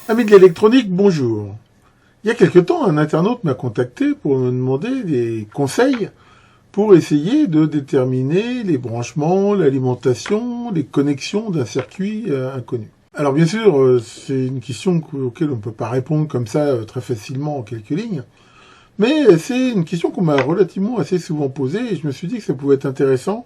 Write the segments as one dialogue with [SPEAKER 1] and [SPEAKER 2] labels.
[SPEAKER 1] Amis de l'électronique, bonjour. Il y a quelque temps, un internaute m'a contacté pour me demander des conseils pour essayer de déterminer les branchements, l'alimentation, les connexions d'un circuit inconnu. Alors bien sûr, c'est une question auquel on ne peut pas répondre comme ça très facilement en quelques lignes, mais c'est une question qu'on m'a relativement assez souvent posée et je me suis dit que ça pouvait être intéressant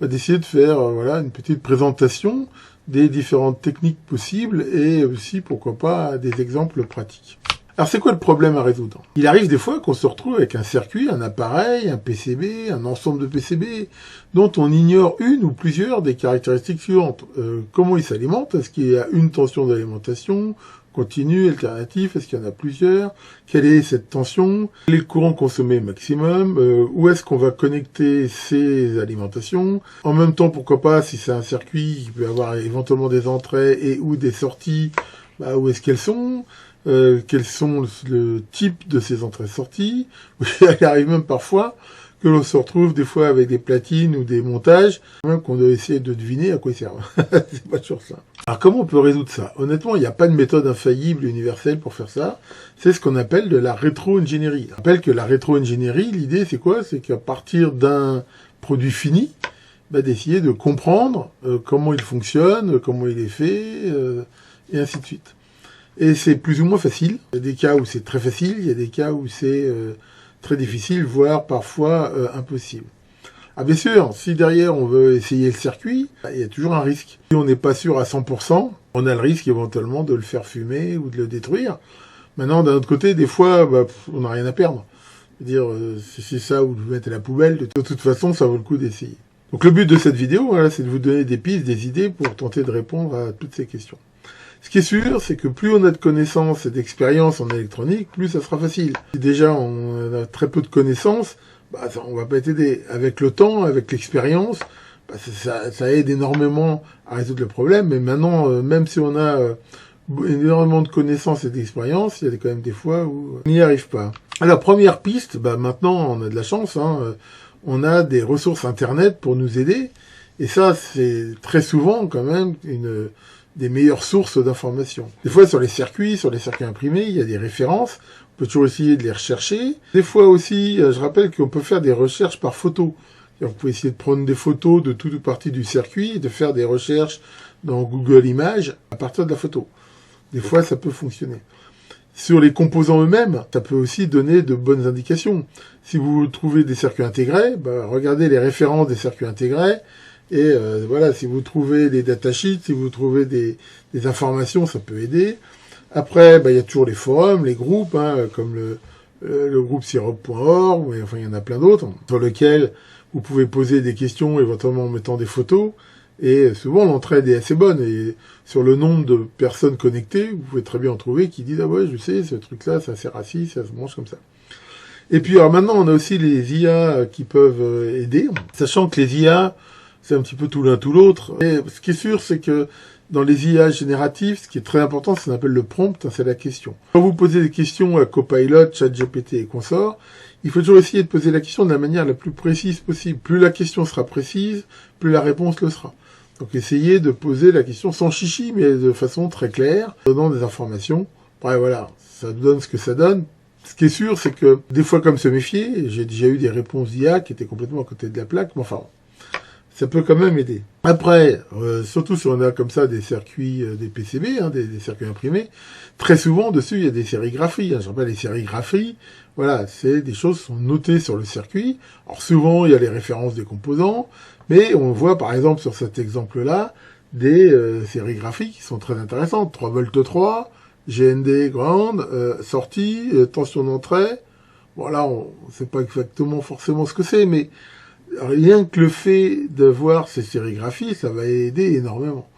[SPEAKER 1] d'essayer de faire une petite présentation des différentes techniques possibles et aussi, pourquoi pas, des exemples pratiques. Alors c'est quoi le problème à résoudre? Il arrive des fois qu'on se retrouve avec un circuit, un appareil, un PCB, un ensemble de PCB dont on ignore une ou plusieurs des caractéristiques suivantes. Comment il s'alimente? Est-ce qu'il y a une tension d'alimentation continue, alternative? Est-ce qu'il y en a plusieurs? Quelle est cette tension? Quel est le courant consommé maximum? Où est-ce qu'on va connecter ces alimentations? En même temps, pourquoi pas, si c'est un circuit, il peut y avoir éventuellement des entrées et ou des sorties, où est-ce qu'elles sont? Quels sont le type de ces entrées-sorties? Il arrive même parfois que l'on se retrouve des fois avec des platines ou des montages, même qu'on doit essayer de deviner à quoi ils servent. C'est pas toujours ça. Alors comment on peut résoudre ça? Honnêtement, il n'y a pas de méthode infaillible universelle pour faire ça. C'est ce qu'on appelle de la rétro-ingénierie. Je rappelle que la rétro-ingénierie, l'idée c'est quoi? C'est qu'à partir d'un produit fini, d'essayer de comprendre comment il fonctionne, comment il est fait, et ainsi de suite. Et c'est plus ou moins facile. Il y a des cas où c'est très facile, il y a des cas où c'est très difficile, voire parfois impossible. Ah bien sûr, si derrière on veut essayer le circuit, il y a toujours un risque. Si on n'est pas sûr à 100%, on a le risque éventuellement de le faire fumer ou de le détruire. Maintenant, d'un autre côté, des fois, on n'a rien à perdre. C'est-à-dire, si c'est ça ou vous mettez à la poubelle, de toute façon, ça vaut le coup d'essayer. Donc le but de cette vidéo, c'est de vous donner des pistes, des idées pour tenter de répondre à toutes ces questions. Ce qui est sûr, c'est que plus on a de connaissances et d'expérience en électronique, plus ça sera facile. Si déjà on a très peu de connaissances, on va pas être aidé. Avec le temps, avec l'expérience, ça aide énormément à résoudre le problème. Mais maintenant, même si on a énormément de connaissances et d'expérience, il y a quand même des fois où on n'y arrive pas. Alors première piste, maintenant on a de la chance, on a des ressources internet pour nous aider. Et ça, c'est très souvent quand même des meilleures sources d'informations. Des fois, sur les circuits imprimés, il y a des références. On peut toujours essayer de les rechercher. Des fois aussi, je rappelle qu'on peut faire des recherches par photo. Vous pouvez essayer de prendre des photos de toute partie du circuit et de faire des recherches dans Google Images à partir de la photo. Des fois, ça peut fonctionner. Sur les composants eux-mêmes, ça peut aussi donner de bonnes indications. Si vous trouvez des circuits intégrés, regardez les références des circuits intégrés. Et si vous trouvez des datasheets, si vous trouvez des informations, ça peut aider. Après, il y a toujours les forums, les groupes, comme le groupe syrup.org, mais il y en a plein d'autres, sur lesquels vous pouvez poser des questions, éventuellement en mettant des photos. Et souvent, l'entraide est assez bonne. Et sur le nombre de personnes connectées, vous pouvez très bien en trouver qui disent « Ah ouais, je sais, ce truc-là, ça sert à ci, ça se mange comme ça ». Et puis, alors maintenant, on a aussi les IA qui peuvent aider, sachant que les IA, c'est un petit peu tout l'un tout l'autre. Et ce qui est sûr, c'est que dans les IA génératifs, ce qui est très important, c'est ce qu'on appelle le prompt, c'est la question. Quand vous posez des questions à Copilot, ChatGPT et consorts, il faut toujours essayer de poser la question de la manière la plus précise possible. Plus la question sera précise, plus la réponse le sera. Donc essayez de poser la question sans chichi, mais de façon très claire, donnant des informations. Ça donne ce que ça donne. Ce qui est sûr, c'est que des fois, comme se méfier, j'ai déjà eu des réponses d'IA qui étaient complètement à côté de la plaque, mais ça peut quand même aider. Après, surtout si on a comme ça des circuits, des PCB, des circuits imprimés, très souvent dessus il y a des sérigraphies. Je rappelle les sérigraphies, c'est des choses qui sont notées sur le circuit. Alors souvent il y a les références des composants, mais on voit par exemple sur cet exemple-là des sérigraphies qui sont très intéressantes. 3V3, GND ground, sortie, tension d'entrée. On ne sait pas exactement forcément ce que c'est, mais rien que le fait de voir ces sérigraphies, ça va aider énormément.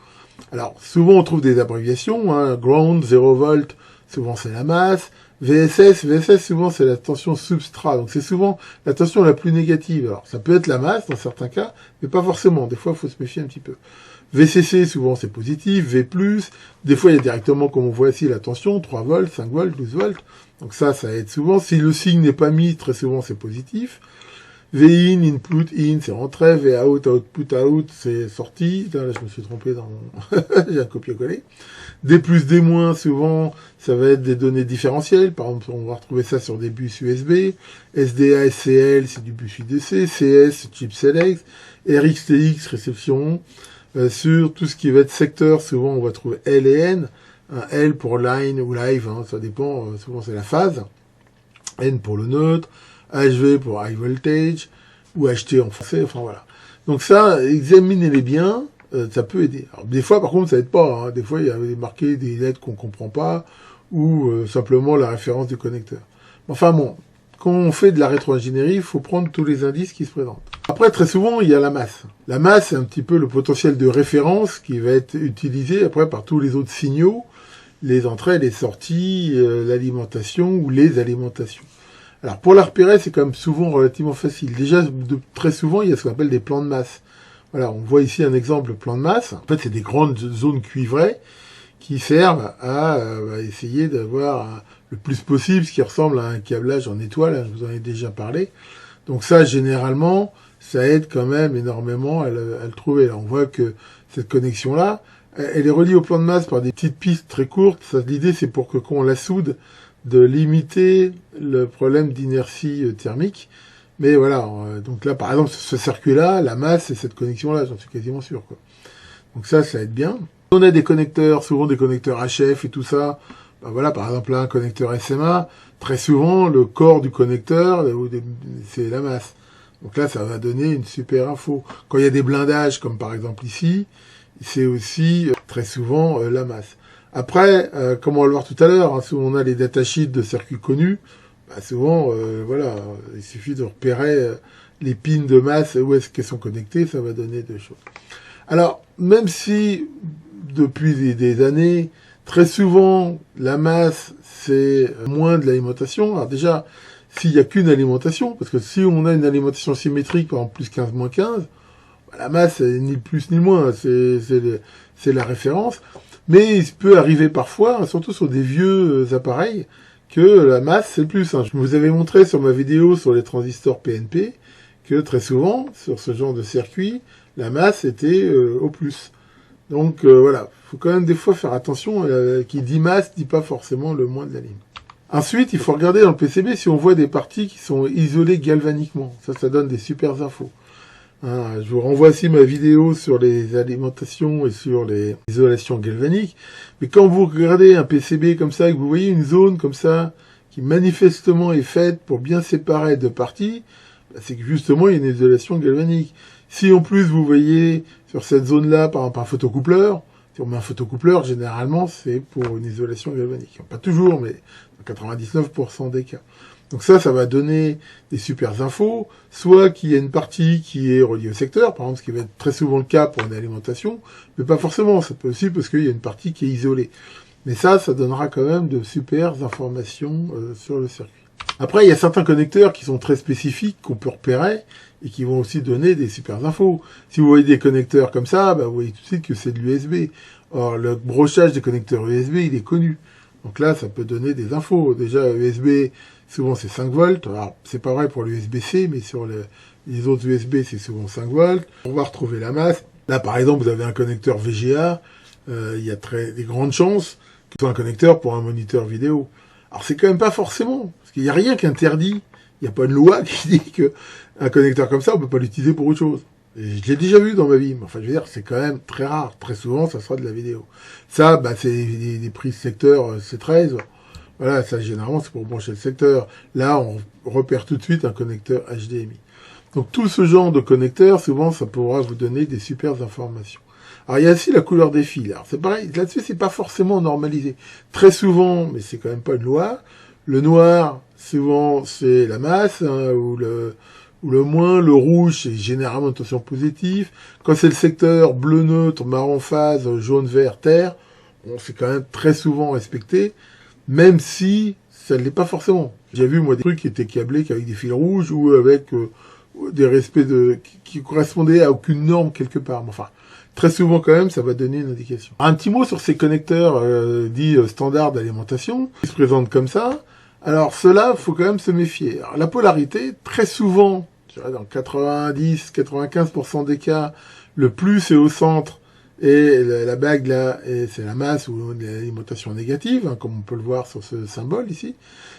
[SPEAKER 1] Alors, souvent on trouve des abréviations, ground, 0 volt, souvent c'est la masse, VSS, souvent c'est la tension substrat, donc c'est souvent la tension la plus négative. Alors, ça peut être la masse dans certains cas, mais pas forcément, des fois il faut se méfier un petit peu. VCC, souvent c'est positif, V+, des fois il y a directement, comme on voit ici, la tension, 3 volts, 5 volts, 12 volts, donc ça aide souvent. Si le signe n'est pas mis, très souvent c'est positif. V-in, input, in, c'est rentrée, V-out, output, out, c'est sorti. Là, je me suis trompé dans mon... j'ai un copier-coller. D plus, D moins, souvent, ça va être des données différentielles. Par exemple, on va retrouver ça sur des bus USB. SDA, SCL, c'est du bus UDC. CS, c'est chip select. RxTX, réception. Sur tout ce qui va être secteur, souvent, on va trouver L et N. Un L pour line ou live, hein, ça dépend. Souvent, c'est la phase. N pour le neutre. HV pour high voltage. Ou HT en français. Enfin, voilà. Donc ça, examinez-les bien. Ça peut aider. Alors, des fois, par contre, ça aide pas. Hein. Des fois, il y avait marqué des lettres qu'on comprend pas ou simplement la référence du connecteur. Enfin bon, quand on fait de la rétro-ingénierie, il faut prendre tous les indices qui se présentent. Après, très souvent, il y a la masse. La masse, c'est un petit peu le potentiel de référence qui va être utilisé après par tous les autres signaux, les entrées, les sorties, l'alimentation ou les alimentations. Alors, pour la repérer, c'est quand même souvent relativement facile. Déjà, très souvent, il y a ce qu'on appelle des plans de masse. Voilà, on voit ici un exemple de plan de masse. En fait, c'est des grandes zones cuivrées qui servent à essayer d'avoir le plus possible ce qui ressemble à un câblage en étoile. Hein, je vous en ai déjà parlé. Donc ça, généralement, ça aide quand même énormément à le trouver. Là, on voit que cette connexion-là, elle est reliée au plan de masse par des petites pistes très courtes. L'idée, c'est pour que quand on la soude, de limiter le problème d'inertie thermique. Mais voilà, donc là, par exemple, ce circuit-là, la masse, c'est cette connexion-là, j'en suis quasiment sûr, quoi. Donc ça aide bien. On a des connecteurs, souvent des connecteurs HF et tout ça. Ben voilà, par exemple, là, un connecteur SMA, très souvent, le corps du connecteur, c'est la masse. Donc là, ça va donner une super info. Quand il y a des blindages, comme par exemple ici, c'est aussi très souvent la masse. Après, comme on va le voir tout à l'heure, hein, souvent on a les datasheets de circuits connus, bah souvent, voilà, il suffit de repérer les pins de masse, où est-ce qu'elles sont connectées, ça va donner des choses. Alors, même si, depuis des années, très souvent, la masse, c'est moins de l'alimentation. Alors déjà, s'il n'y a qu'une alimentation, parce que si on a une alimentation symétrique, par exemple, plus 15, moins 15, bah, la masse, c'est ni plus ni moins, c'est la référence. Mais il peut arriver parfois, surtout sur des vieux appareils, que la masse, c'est le plus. Je vous avais montré sur ma vidéo sur les transistors PNP que très souvent, sur ce genre de circuit, la masse était au plus. Donc voilà, il faut quand même des fois faire attention, qui dit masse, dit pas forcément le moins de la ligne. Ensuite, il faut regarder dans le PCB si on voit des parties qui sont isolées galvaniquement. Ça donne des super infos. Hein, je vous renvoie aussi ma vidéo sur les alimentations et sur les isolations galvaniques. Mais quand vous regardez un PCB comme ça, et que vous voyez une zone comme ça, qui manifestement est faite pour bien séparer deux parties, bah, c'est que justement il y a une isolation galvanique. Si en plus vous voyez sur cette zone-là, par exemple un photocoupleur, si on met un photocoupleur, généralement c'est pour une isolation galvanique. Pas toujours, mais dans 99% des cas. Donc ça va donner des super infos, soit qu'il y a une partie qui est reliée au secteur, par exemple, ce qui va être très souvent le cas pour une alimentation, mais pas forcément, ça peut aussi parce qu'il y a une partie qui est isolée. Mais ça donnera quand même de super informations sur le circuit. Après, il y a certains connecteurs qui sont très spécifiques, qu'on peut repérer, et qui vont aussi donner des super infos. Si vous voyez des connecteurs comme ça, bah, vous voyez tout de suite que c'est de l'USB. Or, le brochage des connecteurs USB, il est connu. Donc là, ça peut donner des infos. Déjà, USB, souvent c'est 5 volts. Alors, c'est pas vrai pour l'USB-C, mais sur les autres USB, c'est souvent 5 volts. On va retrouver la masse. Là, par exemple, vous avez un connecteur VGA. Il y a des grandes chances que ce soit un connecteur pour un moniteur vidéo. Alors, c'est quand même pas forcément. Parce qu'il n'y a rien qui interdit. Il n'y a pas de loi qui dit que un connecteur comme ça, on peut pas l'utiliser pour autre chose. Et je l'ai déjà vu dans ma vie. Mais enfin, je veux dire, c'est quand même très rare. Très souvent, ça sera de la vidéo. Ça, bah, c'est des prises secteur C13. Voilà, ça, généralement, c'est pour brancher le secteur. Là, on repère tout de suite un connecteur HDMI. Donc, tout ce genre de connecteur, souvent, ça pourra vous donner des super informations. Alors, il y a aussi la couleur des fils. Alors, c'est pareil. Là-dessus, c'est pas forcément normalisé. Très souvent, mais c'est quand même pas une loi. Le noir, souvent, c'est la masse, hein, ou le moins, le rouge, c'est généralement une tension positive. Quand c'est le secteur bleu neutre, marron phase, jaune vert, terre, bon, c'est quand même très souvent respecté, même si ça ne l'est pas forcément. J'ai vu, moi, des trucs qui étaient câblés avec des fils rouges ou avec des respects qui correspondaient à aucune norme quelque part. Enfin, très souvent quand même, ça va donner une indication. Un petit mot sur ces connecteurs dits standards d'alimentation, qui se présentent comme ça. Alors, ceux-là, faut quand même se méfier. Alors, la polarité, très souvent, je dirais dans 90-95% des cas, le plus est au centre et la bague là, c'est la masse ou l'alimentation négative, hein, comme on peut le voir sur ce symbole ici.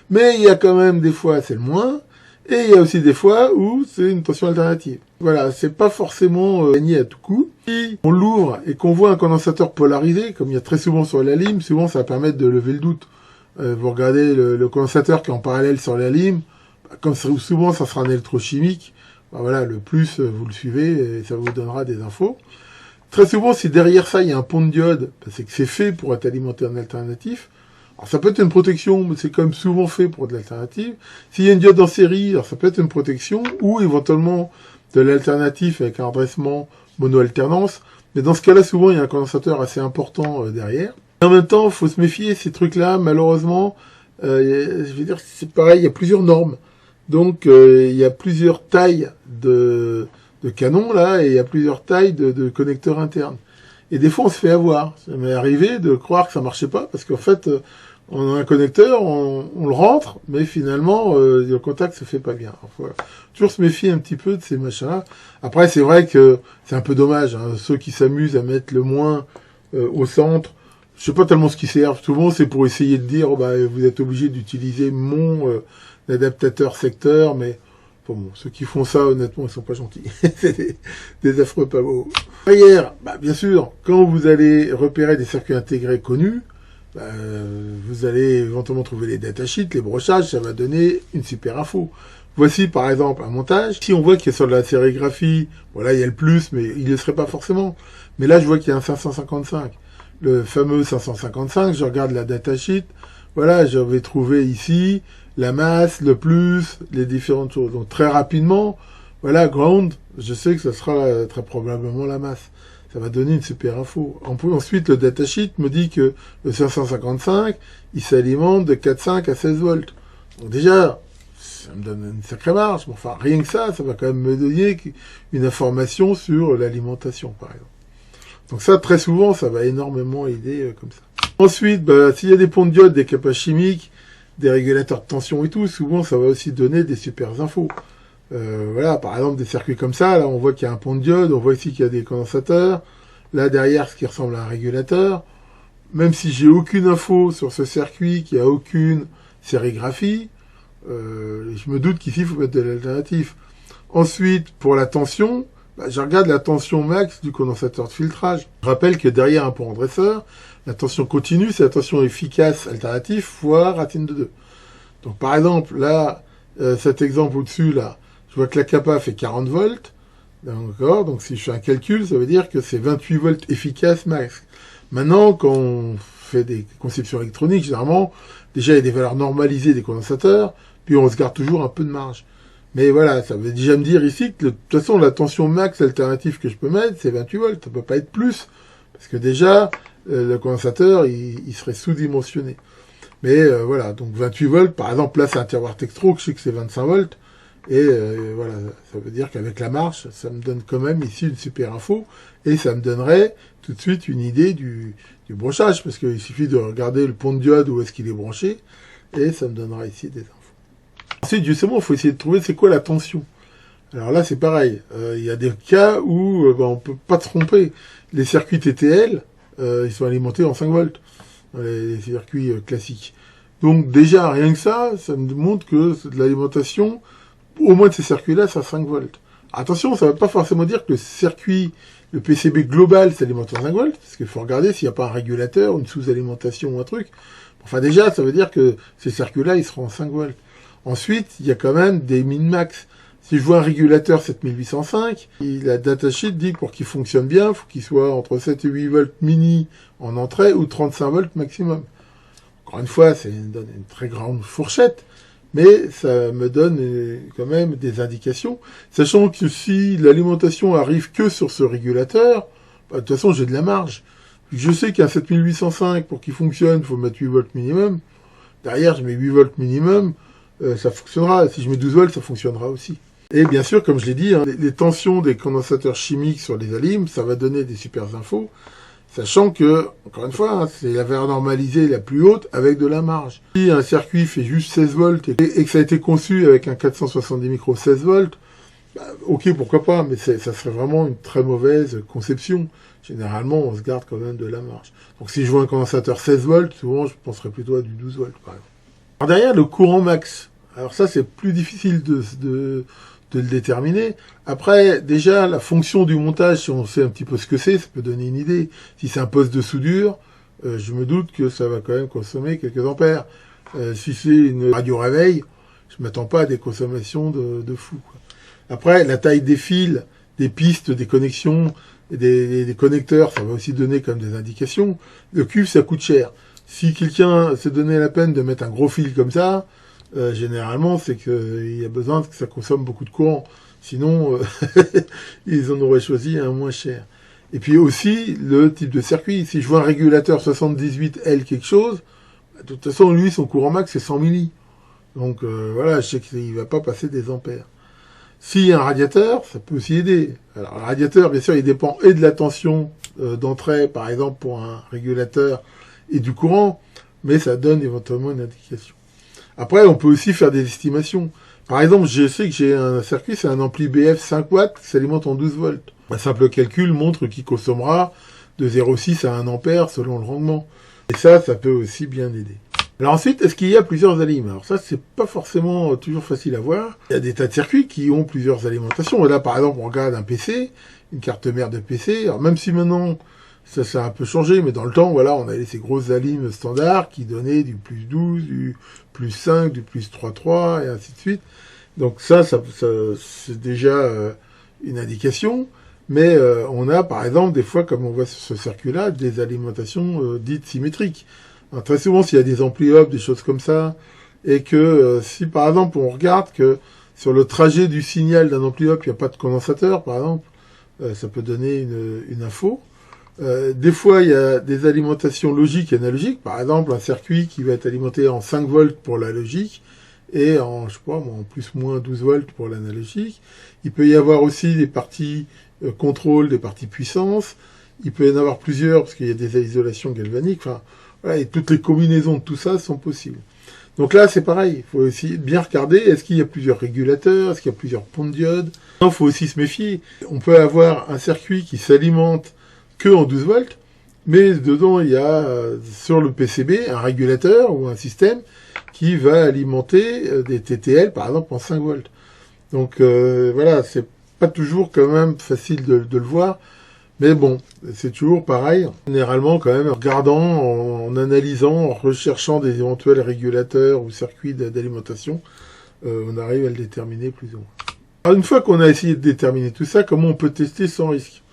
[SPEAKER 1] Mais il y a quand même des fois c'est le moins, et il y a aussi des fois où c'est une tension alternative. Voilà, c'est pas forcément gagné à tout coup. Si on l'ouvre et qu'on voit un condensateur polarisé, comme il y a très souvent sur la lime, souvent ça va permettre de lever le doute. Vous regardez le condensateur qui est en parallèle sur la lime, comme souvent ça sera un électrochimique, ben voilà, le plus vous le suivez et ça vous donnera des infos. Très souvent, si derrière ça il y a un pont de diode, ben c'est que c'est fait pour être alimenté en alternatif. Alors ça peut être une protection, mais c'est quand même souvent fait pour de l'alternative. S'il y a une diode en série, alors ça peut être une protection, ou éventuellement de l'alternatif avec un redressement mono-alternance. Mais dans ce cas-là, souvent il y a un condensateur assez important derrière. Et en même temps, il faut se méfier, ces trucs-là, malheureusement, je veux dire, c'est pareil, il y a plusieurs normes. Donc il y a plusieurs tailles de canons là, et il y a plusieurs tailles de connecteurs internes. Et des fois on se fait avoir. Ça m'est arrivé de croire que ça marchait pas, parce qu'en fait, on a un connecteur, on le rentre, mais finalement, le contact se fait pas bien. Alors, voilà. Toujours se méfier un petit peu de ces machins-là. Après, c'est vrai que c'est un peu dommage, hein, ceux qui s'amusent à mettre le moins au centre. Je sais pas tellement ce qui sert. Souvent, c'est pour essayer de dire, bah, vous êtes obligé d'utiliser mon adaptateur secteur, mais bon, ceux qui font ça, honnêtement, ils sont pas gentils. C'est des affreux pas beaux. Derrière, bah, bien sûr, quand vous allez repérer des circuits intégrés connus, bah, vous allez éventuellement trouver les datasheets, les brochages, ça va donner une super info. Voici par exemple un montage. Si on voit qu'il y a sur de la sérigraphie, voilà, il y a le plus, mais il ne le serait pas forcément. Mais là, je vois qu'il y a un 555. Le fameux 555, je regarde la datasheet, voilà, je vais trouver ici la masse, le plus, les différentes choses. Donc très rapidement, voilà, ground, je sais que ce sera très probablement la masse. Ça va donner une super info. Ensuite, le datasheet me dit que le 555, il s'alimente de 4,5 à 16 volts. Donc déjà, ça me donne une sacrée marge. Mais enfin, rien que ça va quand même me donner une information sur l'alimentation, par exemple. Donc ça, très souvent, ça va énormément aider comme ça. Ensuite, bah, s'il y a des ponts de diode, des capacités chimiques, des régulateurs de tension et tout, souvent, ça va aussi donner des super infos. Voilà, par exemple, des circuits comme ça, là, on voit qu'il y a un pont de diode, on voit ici qu'il y a des condensateurs. Là, derrière, ce qui ressemble à un régulateur. Même si j'ai aucune info sur ce circuit, qu'il n'y a aucune sérigraphie, je me doute qu'ici, il faut mettre de l'alternatif. Ensuite, pour la tension, bah, je regarde la tension max du condensateur de filtrage. Je rappelle que derrière un pont redresseur, la tension continue, c'est la tension efficace alternative fois racine de 2. Donc, par exemple, là, cet exemple au-dessus, là, je vois que la capa fait 40 volts. D'accord, donc si je fais un calcul, ça veut dire que c'est 28 volts efficace max. Maintenant, quand on fait des conceptions électroniques, généralement, déjà il y a des valeurs normalisées des condensateurs, puis on se garde toujours un peu de marge. Mais voilà, ça veut déjà me dire ici que de toute façon, la tension max alternative que je peux mettre, c'est 28 volts. Ça peut pas être plus, parce que déjà, le condensateur, il serait sous-dimensionné. Mais voilà, donc 28 volts, par exemple, là c'est un tiroir Textro, je sais que c'est 25 volts, et voilà, ça veut dire qu'avec la marche, ça me donne quand même ici une super info, et ça me donnerait tout de suite une idée du brochage, parce qu'il suffit de regarder le pont de diode où est-ce qu'il est branché, et ça me donnera ici des infos. Ensuite, justement, il faut essayer de trouver c'est quoi la tension. Alors là, c'est pareil, il y a des cas où on peut pas se tromper. Les circuits TTL, ils sont alimentés en 5 volts. Les circuits classiques. Donc déjà, rien que ça me montre que c'est de l'alimentation, au moins de ces circuits-là, c'est à 5 volts. Attention, ça ne veut pas forcément dire que le circuit, le PCB global s'alimente en 5 volts, parce qu'il faut regarder s'il n'y a pas un régulateur, une sous-alimentation ou un truc. Enfin déjà, ça veut dire que ces circuits-là, ils seront en 5 volts. Ensuite, il y a quand même des min-max. Si je vois un régulateur 7805, la datasheet dit pour qu'il fonctionne bien, il faut qu'il soit entre 7 et 8 volts mini en entrée ou 35 volts maximum. Encore une fois, c'est une très grande fourchette, mais ça me donne quand même des indications. Sachant que si l'alimentation arrive que sur ce régulateur, bah, de toute façon, j'ai de la marge. Je sais qu'un 7805, pour qu'il fonctionne, il faut mettre 8 volts minimum. Derrière, je mets 8 volts minimum, ça fonctionnera. Si je mets 12 volts, ça fonctionnera aussi. Et bien sûr, comme je l'ai dit, hein, les tensions des condensateurs chimiques sur les alimes, ça va donner des super infos, sachant que, encore une fois, hein, c'est la valeur normalisée la plus haute avec de la marge. Si un circuit fait juste 16 volts et que ça a été conçu avec un 470 micro 16 volts, Ok, pourquoi pas, mais ça serait vraiment une très mauvaise conception. Généralement, on se garde quand même de la marge. Donc si je vois un condensateur 16 volts, souvent je penserais plutôt à du 12 volts, par exemple. Alors derrière, le courant max. Alors ça, c'est plus difficile de le déterminer. Après, déjà, la fonction du montage, si on sait un petit peu ce que c'est, ça peut donner une idée. Si c'est un poste de soudure, je me doute que ça va quand même consommer quelques ampères. Si c'est une radio réveil, je m'attends pas à des consommations de fou, quoi. Après, la taille des fils, des pistes, des connexions, des connecteurs, ça va aussi donner comme des indications. Le cuivre, ça coûte cher. Si quelqu'un s'est donné la peine de mettre un gros fil comme ça, généralement, c'est qu'il y a besoin que ça consomme beaucoup de courant. Sinon, ils en auraient choisi un moins cher. Et puis aussi, le type de circuit. Si je vois un régulateur 78L quelque chose, de toute façon, lui, son courant max, c'est 100 milli. Donc voilà, je sais qu'il va pas passer des ampères. S'il y a un radiateur, ça peut aussi aider. Alors le radiateur, bien sûr, il dépend et de la tension d'entrée, par exemple pour un régulateur, et du courant, mais ça donne éventuellement une indication. Après, on peut aussi faire des estimations. Par exemple, je sais que j'ai un circuit, c'est un ampli BF 5 watts qui s'alimente en 12 volts. Un simple calcul montre qu'il consommera de 0,6 à 1 ampère selon le rendement. Et ça peut aussi bien aider. Alors ensuite, est-ce qu'il y a plusieurs aliments? Alors ça, c'est pas forcément toujours facile à voir. Il y a des tas de circuits qui ont plusieurs alimentations. Et là, par exemple, on regarde un PC, une carte mère de PC. Alors même si maintenant, ça a un peu changé, mais dans le temps, voilà, on avait ces grosses alimes standards qui donnaient du plus 12, du plus 5, du plus 3,3, et ainsi de suite. Donc ça c'est déjà une indication. Mais on a, par exemple, des fois, comme on voit sur ce circuit-là, des alimentations dites symétriques. Alors, très souvent, s'il y a des amplis up, des choses comme ça, et que si, par exemple, on regarde que sur le trajet du signal d'un ampli up, il n'y a pas de condensateur, par exemple, ça peut donner une info. Des fois, il y a des alimentations logiques et analogiques. Par exemple, un circuit qui va être alimenté en 5 volts pour la logique et en, je sais pas, en plus-moins 12 volts pour l'analogique. Il peut y avoir aussi des parties contrôle, des parties puissance. Il peut y en avoir plusieurs parce qu'il y a des isolations galvaniques. Enfin, voilà, et toutes les combinaisons de tout ça sont possibles. Donc là, c'est pareil. Il faut essayer de bien regarder. Est-ce qu'il y a plusieurs régulateurs? Est-ce qu'il y a plusieurs ponts de diode? Il faut aussi se méfier. On peut avoir un circuit qui s'alimente que en 12 volts, mais dedans, il y a sur le PCB un régulateur ou un système qui va alimenter des TTL, par exemple, en 5 volts. Donc voilà, c'est pas toujours quand même facile de le voir. Mais bon, c'est toujours pareil. Généralement, quand même, en regardant, en analysant, en recherchant des éventuels régulateurs ou circuits d'alimentation, on arrive à le déterminer plus ou moins. Alors, une fois qu'on a essayé de déterminer tout ça, comment on peut tester sans risque?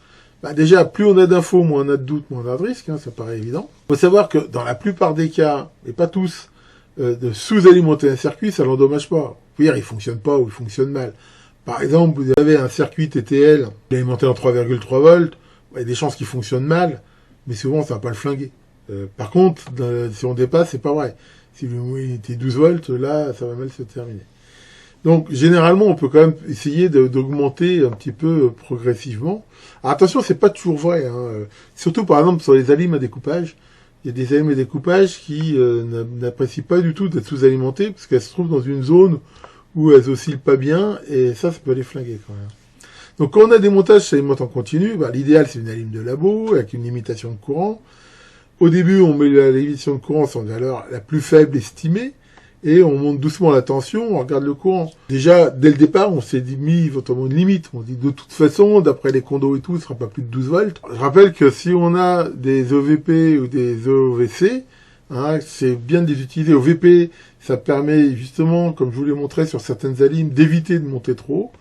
[SPEAKER 1] Déjà, plus on a d'infos, moins on a de doutes, moins on a de risques, ça paraît évident. Il faut savoir que dans la plupart des cas, et pas tous, de sous-alimenter un circuit, ça l'endommage pas. Dire, il fonctionne pas ou il fonctionne mal. Par exemple, vous avez un circuit TTL alimenté en 3,3 volts, il y a des chances qu'il fonctionne mal, mais souvent ça va pas le flinguer. Par contre, si on dépasse, c'est pas vrai. Si vous mettez 12 volts, là, ça va mal se terminer. Donc, généralement, on peut quand même essayer d'augmenter un petit peu progressivement. Alors, attention, c'est pas toujours vrai, surtout, par exemple, sur les alimes à découpage. Il y a des alimes à découpage qui n'apprécient pas du tout d'être sous-alimentées, parce qu'elles se trouvent dans une zone où elles oscillent pas bien, et ça peut les flinguer quand même. Donc quand on a des montages qui s'alimentent en continu, l'idéal c'est une alime de labo avec une limitation de courant. Au début, on met la limitation de courant sur une valeur la plus faible estimée et on monte doucement la tension, on regarde le courant. Déjà, dès le départ, on s'est mis éventuellement une limite. On dit de toute façon, d'après les condos et tout, ce sera pas plus de 12 volts. Je rappelle que si on a des OVP ou des OVC, c'est bien de les utiliser. OVP, ça permet justement, comme je vous l'ai montré sur certaines alimes, d'éviter de monter trop haut.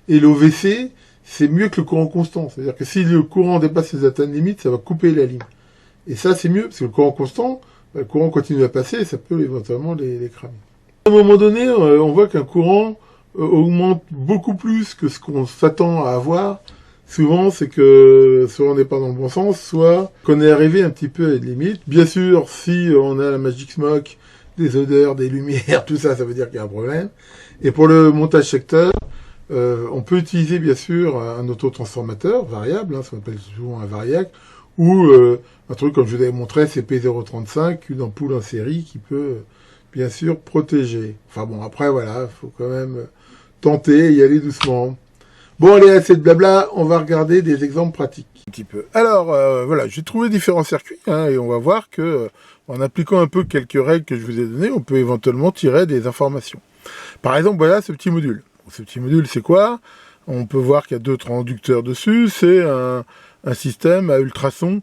[SPEAKER 1] Et l'OVC, c'est mieux que le courant constant. C'est-à-dire que si le courant dépasse les atteintes limites, ça va couper la ligne. Et ça, c'est mieux, parce que le courant constant, le courant continue à passer, et ça peut éventuellement les cramer. À un moment donné, on voit qu'un courant augmente beaucoup plus que ce qu'on s'attend à avoir. Souvent, c'est que soit on n'est pas dans le bon sens, soit qu'on est arrivé un petit peu à une limite. Bien sûr, si on a la Magic Smoke, des odeurs, des lumières, tout ça, ça veut dire qu'il y a un problème. Et pour le montage secteur, on peut utiliser bien sûr un autotransformateur variable, ce qu'on appelle souvent un variac, ou un truc comme je vous avais montré, c'est P035, une ampoule en série qui peut bien sûr protéger. Enfin bon, après voilà, il faut quand même tenter et y aller doucement. Bon, allez, assez de blabla, on va regarder des exemples pratiques. Un petit peu. Alors, voilà, j'ai trouvé différents circuits, hein, et on va voir que, en appliquant un peu quelques règles que je vous ai données, on peut éventuellement tirer des informations. Par exemple, voilà ce petit module. Ce petit module, c'est quoi? On peut voir qu'il y a deux transducteurs dessus. C'est un système à ultrasons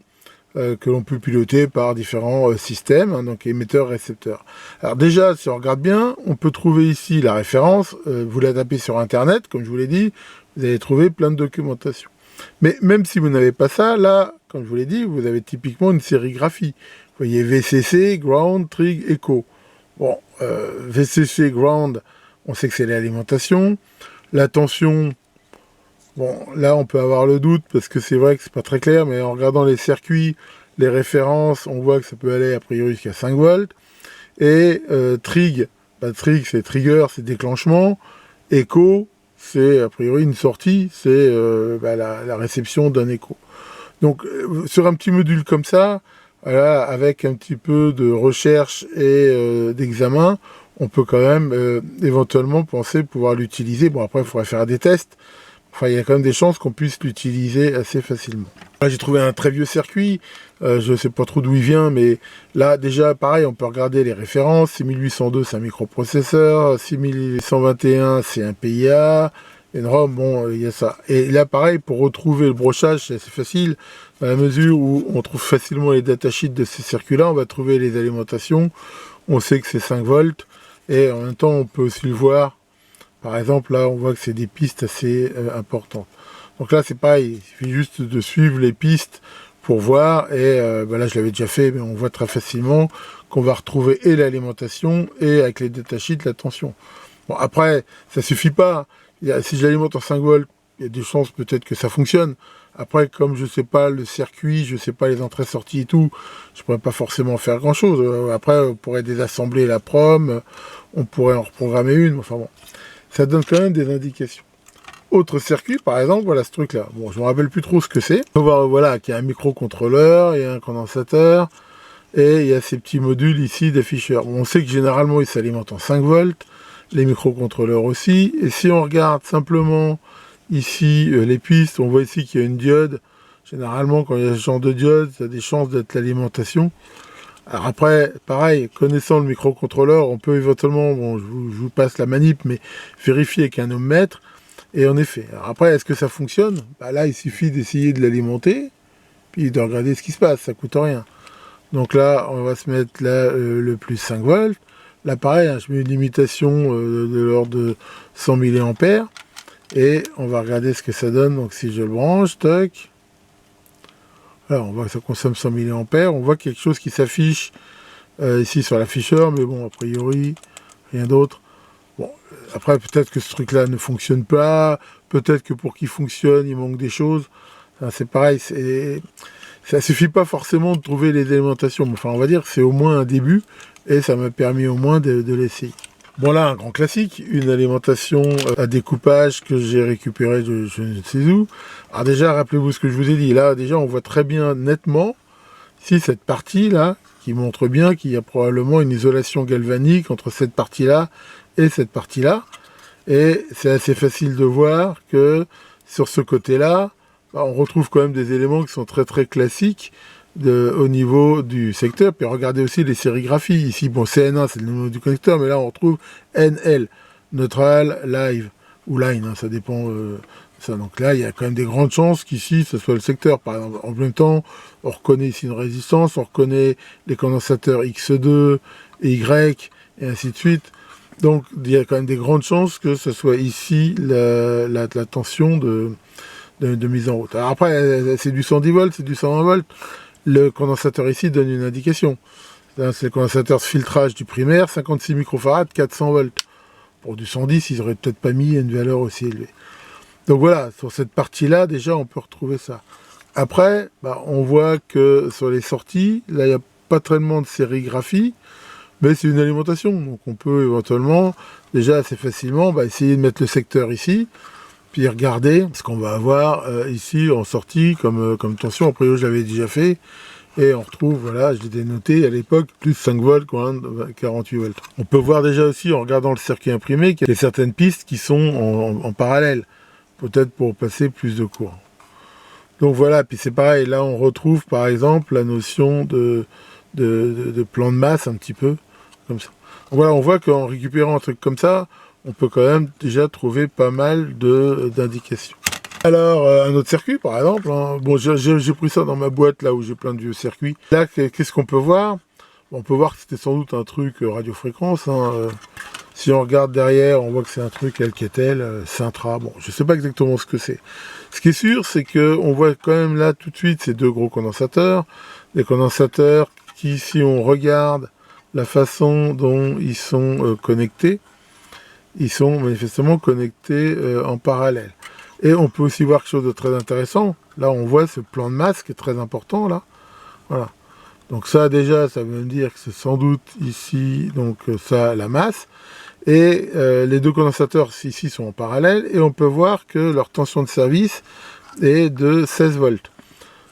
[SPEAKER 1] que l'on peut piloter par différents systèmes, hein, donc émetteurs-récepteurs. Alors déjà, si on regarde bien, on peut trouver ici la référence. Vous la tapez sur Internet, comme je vous l'ai dit, vous allez trouver plein de documentation. Mais même si vous n'avez pas ça, là, comme je vous l'ai dit, vous avez typiquement une sérigraphie. Vous voyez VCC, Ground, Trig, Echo. Bon, VCC, Ground, on sait que c'est l'alimentation. La tension, bon, là, on peut avoir le doute, parce que c'est vrai que c'est pas très clair, mais en regardant les circuits, les références, on voit que ça peut aller, a priori, jusqu'à 5 volts. Et Trig, Trig, c'est trigger, c'est déclenchement. Echo, c'est a priori une sortie, c'est la réception d'un écho. Donc sur un petit module comme ça, voilà, avec un petit peu de recherche et d'examen, on peut quand même éventuellement penser pouvoir l'utiliser. Bon, après il faudrait faire des tests. Enfin, il y a quand même des chances qu'on puisse l'utiliser assez facilement. Là, j'ai trouvé un très vieux circuit. Je ne sais pas trop d'où il vient, mais là, déjà, pareil, on peut regarder les références. 6802, c'est un microprocesseur. 6121, c'est un PIA. NROM, bon, il y a ça. Et là, pareil, pour retrouver le brochage, c'est assez facile. Dans la mesure où on trouve facilement les datasheets de ces circuits-là, on va trouver les alimentations. On sait que c'est 5 volts. Et en même temps, on peut aussi le voir. Par exemple, là, on voit que c'est des pistes assez importantes. Donc là, c'est pareil, il suffit juste de suivre les pistes pour voir. Et là, je l'avais déjà fait, mais on voit très facilement qu'on va retrouver et l'alimentation et avec les datasheets, la tension. Bon, après, ça suffit pas. Si je l'alimente en 5 volts, il y a des chances peut-être que ça fonctionne. Après, comme je ne sais pas le circuit, je ne sais pas les entrées-sorties et tout, je ne pourrais pas forcément faire grand-chose. Après, on pourrait désassembler la prom, on pourrait en reprogrammer une. Enfin bon, ça donne quand même des indications. Autre circuit, par exemple, voilà ce truc-là. Bon, je me rappelle plus trop ce que c'est. On va voir, voilà, qu'il y a un microcontrôleur, il y a un condensateur, et il y a ces petits modules ici d'afficheurs. Bon, on sait que généralement, ils s'alimentent en 5 volts, les microcontrôleurs aussi. Et si on regarde simplement ici les pistes, on voit ici qu'il y a une diode. Généralement, quand il y a ce genre de diode, ça a des chances d'être l'alimentation. Alors après, pareil, connaissant le microcontrôleur, on peut éventuellement, bon, je vous passe la manip, mais vérifier avec un ohmmètre. Et en effet, alors après, est-ce que ça fonctionne? Là, il suffit d'essayer de l'alimenter, puis de regarder ce qui se passe, ça coûte rien. Donc là, on va se mettre là le plus 5 volts. Là, pareil, hein, je mets une limitation de l'ordre de 100 mA. Et on va regarder ce que ça donne. Donc si je le branche, toc. Alors, on voit que ça consomme 100 mA. On voit quelque chose qui s'affiche ici sur l'afficheur, mais bon, a priori, rien d'autre. Bon, après, peut-être que ce truc-là ne fonctionne pas. Peut-être que pour qu'il fonctionne, il manque des choses. Enfin, c'est pareil, ça suffit pas forcément de trouver les alimentations. Enfin, on va dire que c'est au moins un début. Et ça m'a permis au moins de l'essayer. Bon là, un grand classique, une alimentation à découpage que j'ai récupéré de je ne sais où. Alors déjà, rappelez-vous ce que je vous ai dit. Là, déjà, on voit très bien nettement, ici, cette partie-là, qui montre bien qu'il y a probablement une isolation galvanique entre cette partie-là et cette partie-là. Et c'est assez facile de voir que sur ce côté-là, on retrouve quand même des éléments qui sont très très classiques au niveau du secteur. Puis regardez aussi les sérigraphies. Ici, bon, CN1, c'est le nom du connecteur, mais là, on retrouve NL, neutral, live, ou line, hein, ça dépend. Ça. Donc là, il y a quand même des grandes chances qu'ici, ce soit le secteur. Par exemple, en même temps, on reconnaît ici une résistance, on reconnaît les condensateurs X2 et Y, et ainsi de suite. Donc, il y a quand même des grandes chances que ce soit ici la tension de mise en route. Alors après, c'est du 110 volts, c'est du 120 volts. Le condensateur ici donne une indication. C'est le condensateur de filtrage du primaire, 56 microfarads, 400 volts. Pour du 110, ils n'auraient peut-être pas mis une valeur aussi élevée. Donc voilà, sur cette partie-là, déjà, on peut retrouver ça. Après, on voit que sur les sorties, là, il n'y a pas tellement de sérigraphie, mais c'est une alimentation. Donc on peut éventuellement, déjà assez facilement, essayer de mettre le secteur ici, puis regarder ce qu'on va avoir ici en sortie comme tension. Après, je l'avais déjà fait. Et on retrouve, voilà, je l'ai noté à l'époque, plus 5 volts, 48 volts. On peut voir déjà aussi, en regardant le circuit imprimé, qu'il y a certaines pistes qui sont en parallèle. peut-être pour passer plus de courant. Donc voilà, puis c'est pareil, là on retrouve par exemple la notion de plan de masse un petit peu, comme ça. Donc voilà, on voit qu'en récupérant un truc comme ça, on peut quand même déjà trouver pas mal d'indications. Alors, un autre circuit, par exemple, hein. Bon, j'ai pris ça dans ma boîte, là où j'ai plein de vieux circuits. Là, qu'est-ce qu'on peut voir? On peut voir que c'était sans doute un truc radiofréquence. Hein. Si on regarde derrière, on voit que c'est un truc Alcatel, Sintra. Bon, je sais pas exactement ce que c'est. Ce qui est sûr, c'est que on voit quand même là tout de suite ces deux gros condensateurs. Des condensateurs qui, si on regarde la façon dont ils sont connectés, ils sont manifestement connectés en parallèle. Et on peut aussi voir quelque chose de très intéressant. Là, on voit ce plan de masse qui est très important, là. Voilà. Donc ça, déjà, ça veut dire que c'est sans doute ici, donc ça, la masse. Et les deux condensateurs ici sont en parallèle. Et on peut voir que leur tension de service est de 16 volts.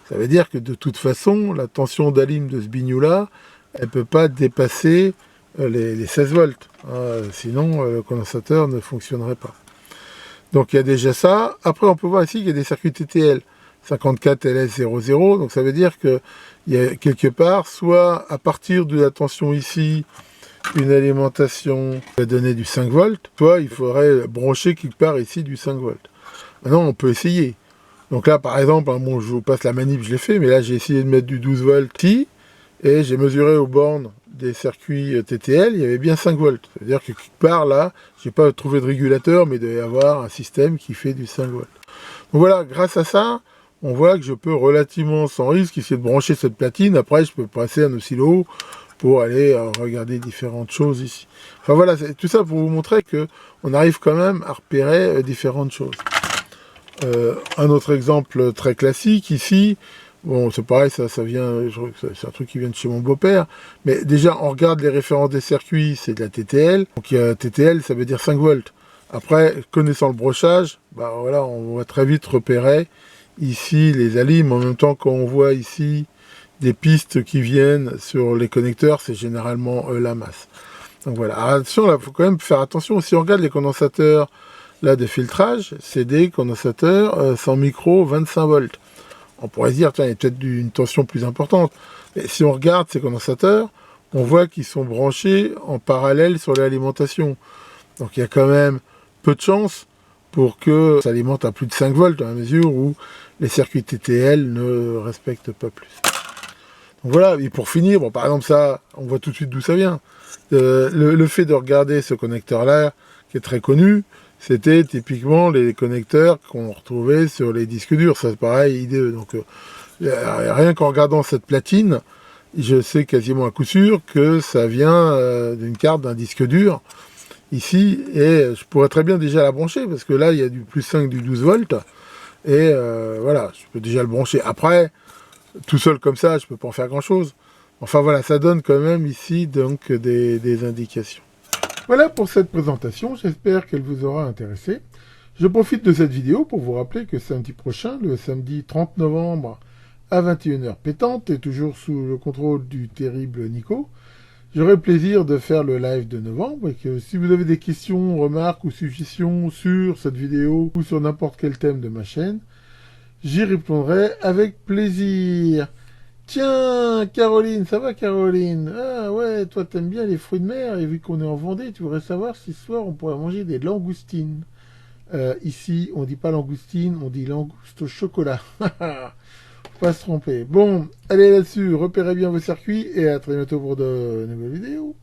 [SPEAKER 1] Ça veut dire que de toute façon, la tension d'alim de ce bignou-là, elle ne peut pas dépasser les 16 volts. Hein, sinon, le condensateur ne fonctionnerait pas. Donc il y a déjà ça. Après, on peut voir ici qu'il y a des circuits TTL 54 LS00. Donc ça veut dire qu'il y a quelque part, soit à partir de la tension ici, une alimentation qui va donner du 5 volts, soit il faudrait brancher quelque part ici du 5 volts. Maintenant, on peut essayer. Donc là, par exemple, hein, bon, je vous passe la manip, je l'ai fait, mais là, j'ai essayé de mettre du 12 volts ici, et j'ai mesuré aux bornes des circuits TTL, il y avait bien 5 volts. C'est-à-dire que quelque part, là, je n'ai pas trouvé de régulateur, mais il doit y avoir un système qui fait du 5 volts. Donc voilà, grâce à ça, on voit que je peux relativement sans risque essayer de brancher cette platine. Après, je peux passer un oscillo pour aller regarder différentes choses ici. Enfin voilà, c'est tout ça pour vous montrer qu'on arrive quand même à repérer différentes choses. Un autre exemple très classique ici, bon c'est pareil, ça vient, c'est un truc qui vient de chez mon beau-père, mais déjà on regarde les références des circuits, c'est de la TTL, donc il y a TTL, ça veut dire 5 volts. Après, connaissant le brochage, bah voilà, on va très vite repérer ici les alimes, en même temps qu'on voit ici des pistes qui viennent sur les connecteurs, c'est généralement la masse. Donc voilà, alors, attention, là, il faut quand même faire attention, si on regarde les condensateurs là de filtrage, c'est des condensateurs 100 micro 25 volts. On pourrait se dire, tiens, il y a peut-être une tension plus importante. Mais si on regarde ces condensateurs, on voit qu'ils sont branchés en parallèle sur l'alimentation. Donc il y a quand même peu de chance pour que ça alimente à plus de 5 volts, dans la mesure où les circuits TTL ne respectent pas plus. Donc voilà, et pour finir, bon, par exemple ça, on voit tout de suite d'où ça vient. Le fait de regarder ce connecteur-là, qui est très connu, c'était typiquement les connecteurs qu'on retrouvait sur les disques durs. Ça, c'est pareil, IDE. Donc, rien qu'en regardant cette platine, je sais quasiment à coup sûr que ça vient d'une carte d'un disque dur, ici, et je pourrais très bien déjà la brancher, parce que là, il y a du plus 5, du 12 volts, et voilà, je peux déjà le brancher. Après, tout seul comme ça, je peux pas en faire grand-chose. Enfin voilà, ça donne quand même ici donc des indications. Voilà pour cette présentation, j'espère qu'elle vous aura intéressé. Je profite de cette vidéo pour vous rappeler que samedi prochain, le samedi 30 novembre à 21h pétante, et toujours sous le contrôle du terrible Nico, j'aurai le plaisir de faire le live de novembre, et que si vous avez des questions, remarques ou suggestions sur cette vidéo ou sur n'importe quel thème de ma chaîne, j'y répondrai avec plaisir. Tiens, Caroline, ça va Caroline? Ah ouais, toi t'aimes bien les fruits de mer, et vu qu'on est en Vendée, tu voudrais savoir si ce soir on pourrait manger des langoustines. Ici, on dit pas langoustine, on dit langouste au chocolat. Faut pas se tromper. Bon, allez là-dessus, repérez bien vos circuits, et à très bientôt pour de nouvelles vidéos.